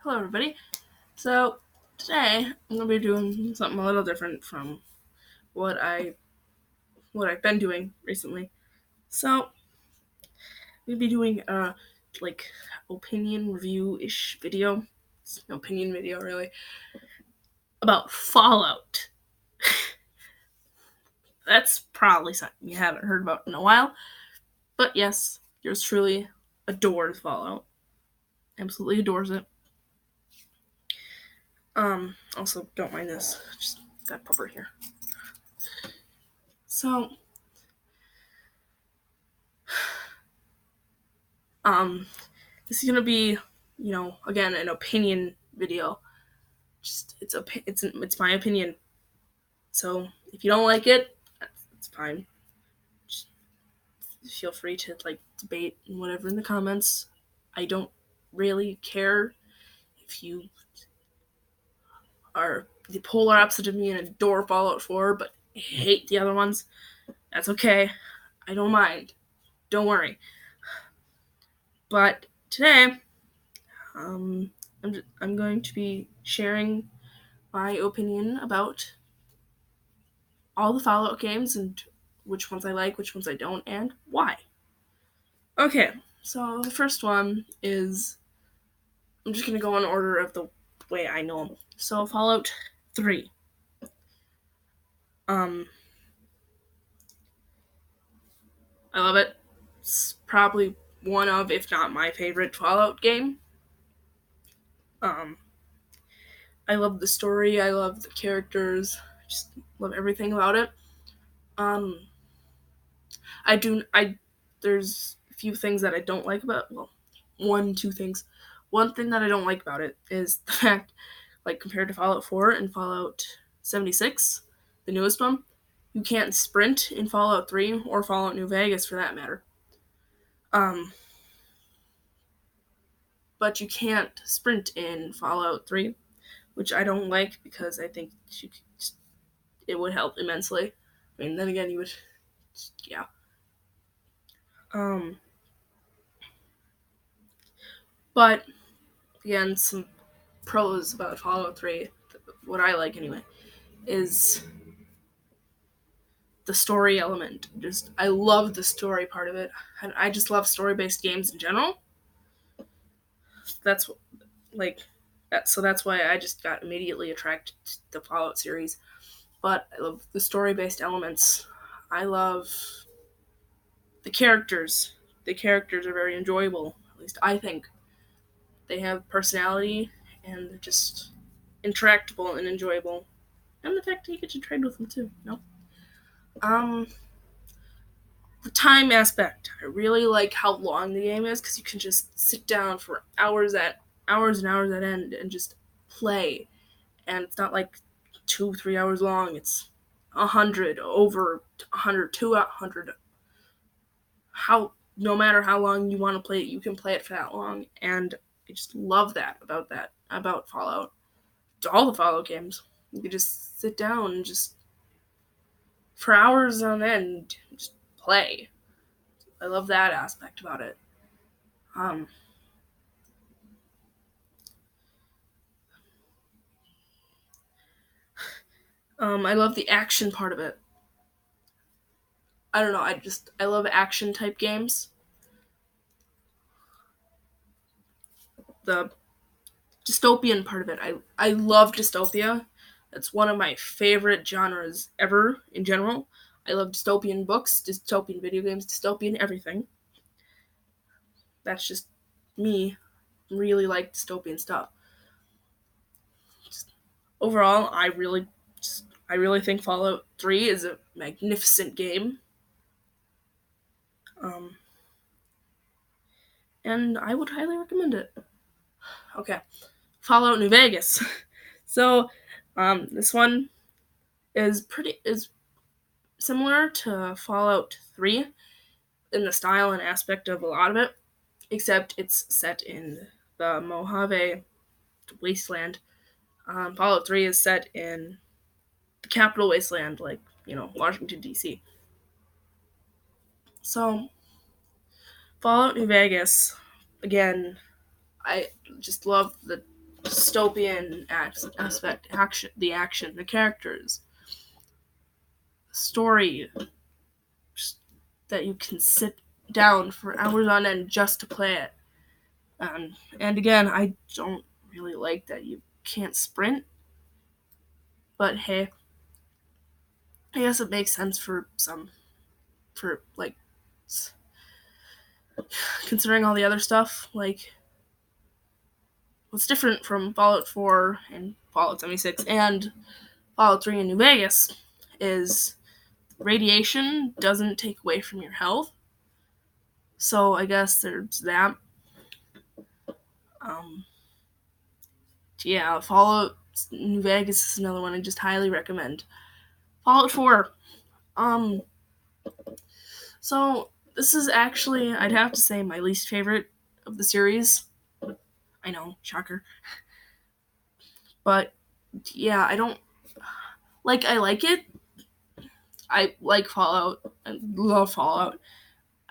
Hello, everybody. So today I'm gonna be doing something a little different from what I've been doing recently. So we'll be doing a opinion review ish video. It's an opinion video, really, about Fallout. That's probably something you haven't heard about in a while, but yes, yours truly adores Fallout. Absolutely adores it. Also, don't mind this. Just got pepper here. So, this is gonna be, again, an opinion video. Just it's my opinion. So if you don't like it, it's fine. Just feel free to debate and whatever in the comments. I don't really care if you are the polar opposite of me and adore Fallout 4, but hate the other ones. That's okay. I don't mind. Don't worry. But today, I'm going to be sharing my opinion about all the Fallout games and which ones I like, which ones I don't, and why. Okay, so the first one is I'm just gonna go in order of the way I know them. So Fallout 3. Um, I love it. It's probably one of, if not my favorite Fallout game. Um, I love the story. I love the characters. Just love everything about it. Um, I do. I There's a few things that I don't like about. Well, two things. One thing that I don't like about it is the fact, compared to Fallout 4 and Fallout 76, the newest one, you can't sprint in Fallout 3 or Fallout New Vegas for that matter. Um, but you can't sprint in Fallout 3, which I don't like because I think it would help immensely. I mean, then again, you would, yeah. Um, but again, some pros about Fallout 3, what I like anyway, is the story element. Just I love the story part of it. And I just love story-based games in general. That's like so that's why I just got immediately attracted to the Fallout series. But I love the story-based elements. I love the characters. The characters are very enjoyable. At least I think they have personality and they're just interactable and enjoyable. And the fact that you get to trade with them too. No. Um, the time aspect. I really like how long the game is because you can just sit down for hours and hours at end and just play. And it's not like 2-3 hours long. It's 100 over 100, 200. How no matter how long you want to play it, you can play it for that long. And I just love that about Fallout. To all the Fallout games, you can just sit down and just for hours on end just play. I love that aspect about it. Um, I love the action part of it. I don't know. I love action type games. The dystopian part of it. I love dystopia. That's one of my favorite genres ever in general. I love dystopian books, dystopian video games, dystopian everything. That's just me. Really like dystopian stuff. Just, overall, I really think Fallout 3 is a magnificent game. Um, and I would highly recommend it. Okay, Fallout New Vegas. So, this one is similar to Fallout 3 in the style and aspect of a lot of it, except it's set in the Mojave wasteland. Fallout 3 is set in the capital wasteland, Washington, D.C. So, Fallout New Vegas, again, I just love the dystopian aspect, action, the characters, story, just that you can sit down for hours on end just to play it. And again, I don't really like that you can't sprint, but hey, I guess it makes sense for like considering all the other stuff. Like, what's different from Fallout 4 and Fallout 76 and Fallout 3 in New Vegas is radiation doesn't take away from your health. So I guess there's that. Yeah, Fallout New Vegas is another one I just highly recommend. Fallout 4. So this is actually, I'd have to say, my least favorite of the series. I know, shocker. But yeah, I don't I like it. I like Fallout. I love Fallout.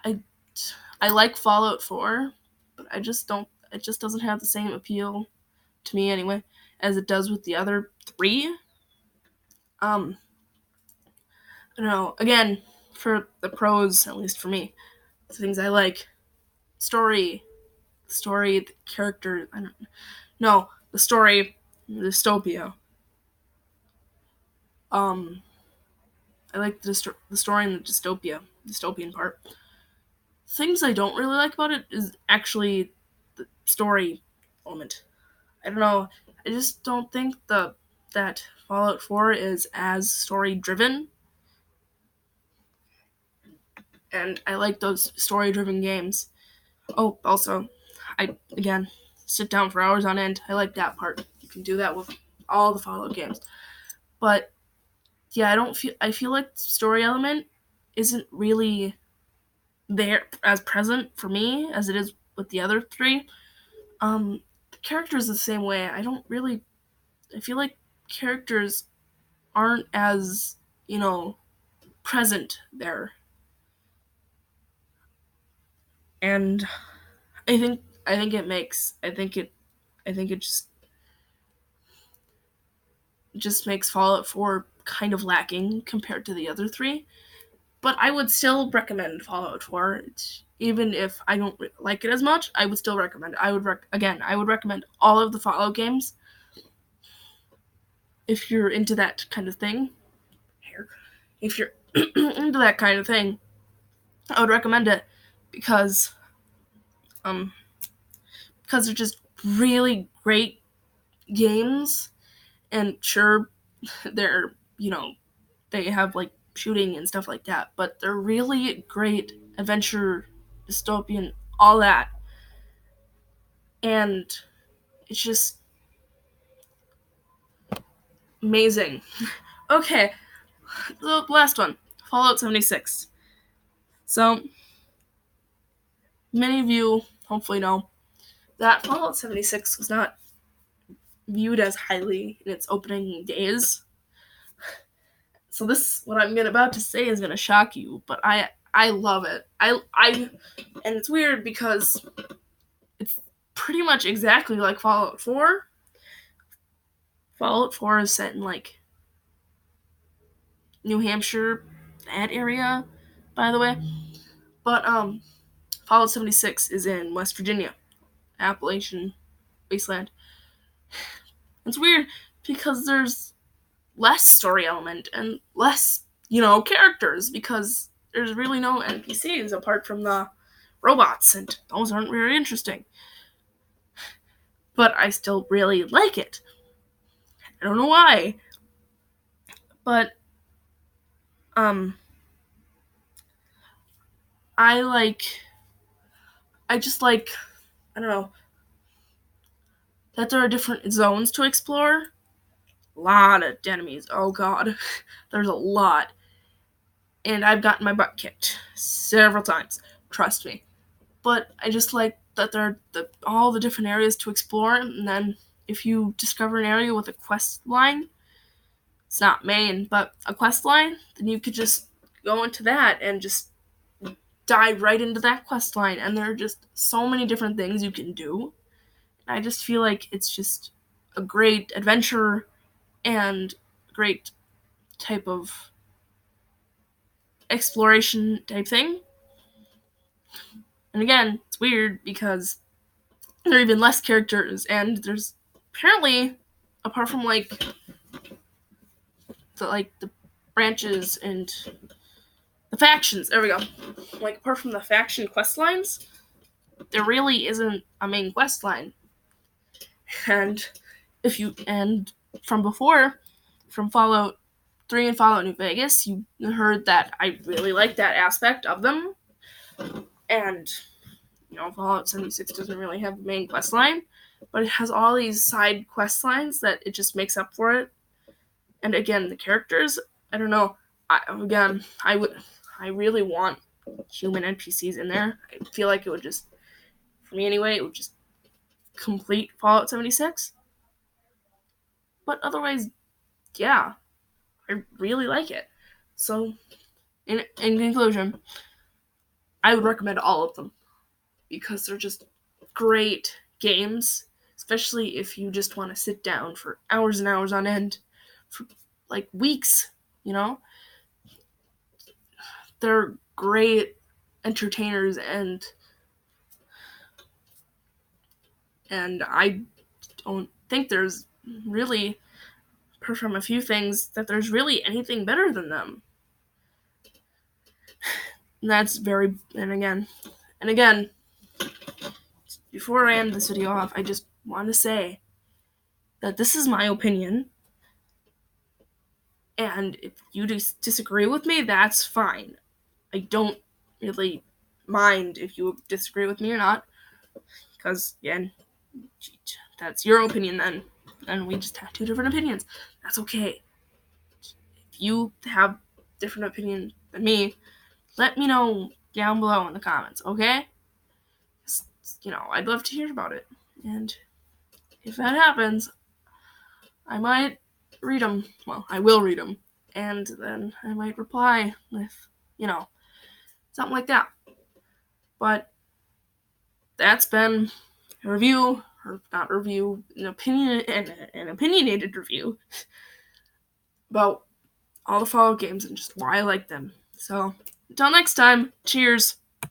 I like Fallout 4, but I just don't. It just doesn't have the same appeal to me anyway as it does with the other three. I don't know. Again, for the pros, at least for me, the things I like: story, the character. I don't know. The story, the dystopia. I like the story and the dystopian part. Things I don't really like about it is actually the story element. I don't know. I just don't think that Fallout 4 is as story driven. And I like those story driven games. Oh, also, I again sit down for hours on end. I like that part. You can do that with all the Fallout games. But yeah, I feel like story element isn't really there as present for me as it is with the other three. The characters the same way. I feel like characters aren't as, present there. And I think it makes I think it just makes Fallout 4 kind of lacking compared to the other three. But I would still recommend Fallout 4. Even if I don't like it as much, I would still recommend it. I would recommend all of the Fallout games if you're into that kind of thing. If you're into that kind of thing, I would recommend it because um because they're just really great games, and sure, they're they have like shooting and stuff like that, but they're really great adventure, dystopian, all that, and it's just amazing. Okay, the last one, Fallout 76. So many of you hopefully know that Fallout 76 was not viewed as highly in its opening days. So this, what I'm about to say, is gonna shock you, but I love it. And it's weird because it's pretty much exactly like Fallout 4. Fallout 4 is set in like New Hampshire, that area, by the way. But Fallout 76 is in West Virginia, Appalachian wasteland. It's weird because there's less story element and less, characters, because there's really no NPCs apart from the robots, and those aren't very interesting. But I still really like it. I don't know why. But um I just like, I don't know, that there are different zones to explore. A lot of enemies. Oh god. There's a lot. And I've gotten my butt kicked several times. Trust me. But I just like that there are all the different areas to explore, and then if you discover an area with a quest line, it's not main, but a quest line, then you could just go into that and just dive right into that quest line, and there are just so many different things you can do. I just feel like it's just a great adventure and great type of exploration type thing. And again, it's weird because there are even less characters, and there's apparently, apart from the branches and the factions, there we go. Apart from the faction quest lines, there really isn't a main quest line. And from before, from Fallout 3 and Fallout New Vegas, you heard that I really like that aspect of them. And Fallout 76 doesn't really have a main quest line, but it has all these side quest lines that it just makes up for it. And again, the characters, I don't know. I really want human NPCs in there. I feel like it would just, for me anyway, it would just complete Fallout 76. But otherwise, yeah, I really like it. So, in conclusion, I would recommend all of them because they're just great games, especially if you just want to sit down for hours and hours on end, for weeks, They're great entertainers, and I don't think there's really, apart from a few things, that there's really anything better than them. And that's and again, before I end this video off, I just want to say that this is my opinion, and if you disagree with me, that's fine. I don't really mind if you disagree with me or not, because, again, that's your opinion then, and we just have two different opinions. That's okay. If you have different opinion than me, let me know down below in the comments, okay? I'd love to hear about it, and if that happens, I might read them. Well, I will read them, and then I might reply with, something like that. But that's been a review, or not review, an opinionated review about all the Fallout games and just why I like them. So, until next time, cheers!